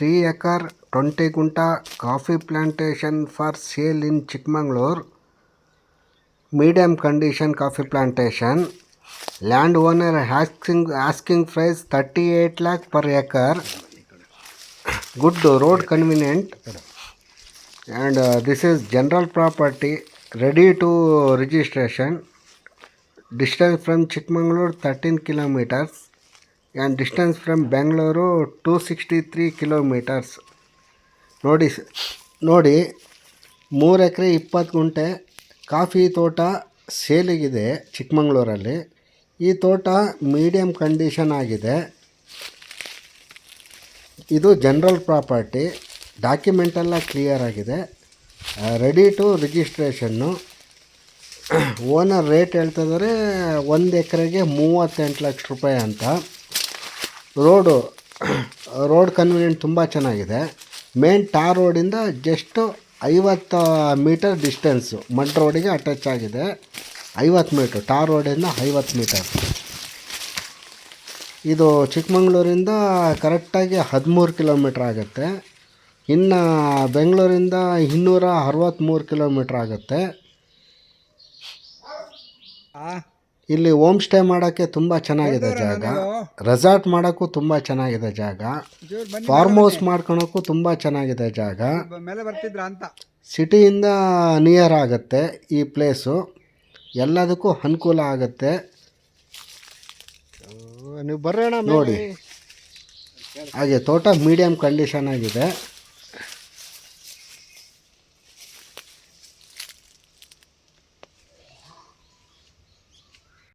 3 acre 20 gunta coffee plantation for sale in Chikmagalur. Medium condition coffee plantation. Land owner asking price 38 lakh per acre. Good road convenient. And this is general property ready to registration. Distance from Chikmagalur 13 kilometers and distance from Bangalore 263 kilometers. ನೋಡಿ 3 ಎಕರೆ 20 ಗುಂಟೆ coffee ತೋಟ ಸೇಲಿಗಿದೆ ಚಿಕ್ಕಮಗಳೂರಲ್ಲಿ. ಈ ತೋಟ medium condition ಆಗಿದೆ. ಇದು general property. ಡಾಕ್ಯುಮೆಂಟೆಲ್ಲ clear ಆಗಿದೆ. Ready to ರಿಜಿಸ್ಟ್ರೇಷನ್ನು. ಓನರ್ ರೇಟ್ ಹೇಳ್ತಿದ್ದಾರೆ 1 ಎಕರೆಗೆ 38 ಲಕ್ಷ ರೂಪಾಯಿ ಅಂತ. ರೋಡ್ ಕನ್ವೀನಿಯೆಂಟ್ ತುಂಬ ಚೆನ್ನಾಗಿದೆ. ಮೇನ್ ಟಾರ್ ರೋಡಿಂದ ಜಸ್ಟ್ 50 ಮೀಟರ್ ಡಿಸ್ಟೆನ್ಸು ಮಡ್ ರೋಡಿಗೆ ಅಟ್ಯಾಚ್ ಆಗಿದೆ. 50 ಮೀಟ್ರ್ ಟಾರ್ ರೋಡಿಂದ 50 ಮೀಟರ್. ಇದು ಚಿಕ್ಕಮಗಳೂರಿಂದ ಕರೆಕ್ಟಾಗಿ 13 ಕಿಲೋಮೀಟ್ರ್ ಆಗುತ್ತೆ. ಇನ್ನು ಬೆಂಗಳೂರಿಂದ 263 ಕಿಲೋಮೀಟ್ರ್ ಆಗುತ್ತೆ. ಇಲ್ಲಿ ಹೋಮ್ ಸ್ಟೇ ಮಾಡೋಕ್ಕೆ ತುಂಬ ಚೆನ್ನಾಗಿದೆ ಜಾಗ. ರೆಸಾರ್ಟ್ ಮಾಡೋಕ್ಕೂ ತುಂಬ ಚೆನ್ನಾಗಿದೆ ಜಾಗ. ಫಾರ್ಮ್ ಹೌಸ್ ಮಾಡ್ಕೊಳಕ್ಕೂ ತುಂಬ ಚೆನ್ನಾಗಿದೆ ಜಾಗ. ಸಿಟಿಯಿಂದ ನಿಯರ್ ಆಗುತ್ತೆ ಈ ಪ್ಲೇಸು. ಎಲ್ಲದಕ್ಕೂ ಅನುಕೂಲ ಆಗುತ್ತೆ. ನೀವು ಬರ್ರೋಣ ನೋಡಿ. ಹಾಗೆ ತೋಟ ಮೀಡಿಯಮ್ ಕಂಡೀಷನ್ ಆಗಿದೆ.